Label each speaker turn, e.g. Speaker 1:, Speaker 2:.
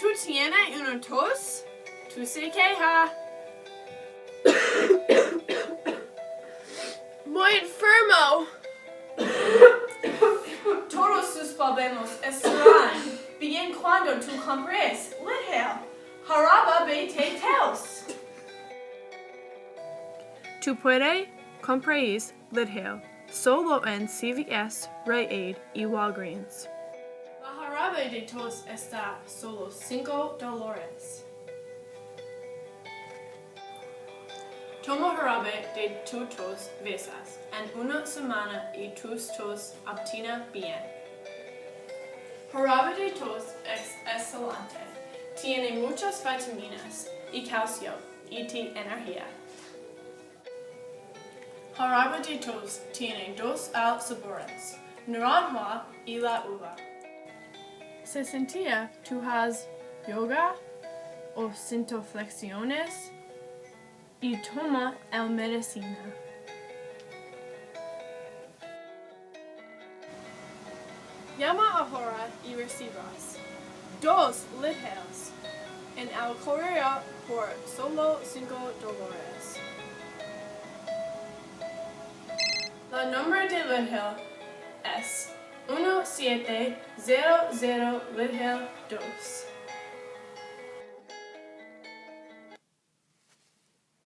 Speaker 1: ¿Tú tienes una tos? ¿Tú se queja? Muy enfermo. Todos sus problemas estarán bien cuando tú compres Lydhal, jarabe de tos.
Speaker 2: Tú puedes comprar Lydhal solo en CVS, Rite Aid y Walgreens.
Speaker 1: La jarabe de tos está solo $5. Toma jarabe de tu tos veces en una semana y tus tos obtienen bien. Jarabe de tos es excelente. Tiene muchas vitaminas y calcio y te energía. Jarabe de tos tiene dos sabores, naranja y la uva. ¿Se sentía tú has yoga o siento flexiones? Y toma el medicina. Llama ahora y recibas 2 Lydhals en el correo por solo $5. El nombre de Lydhal es 1700 Lydhal 2.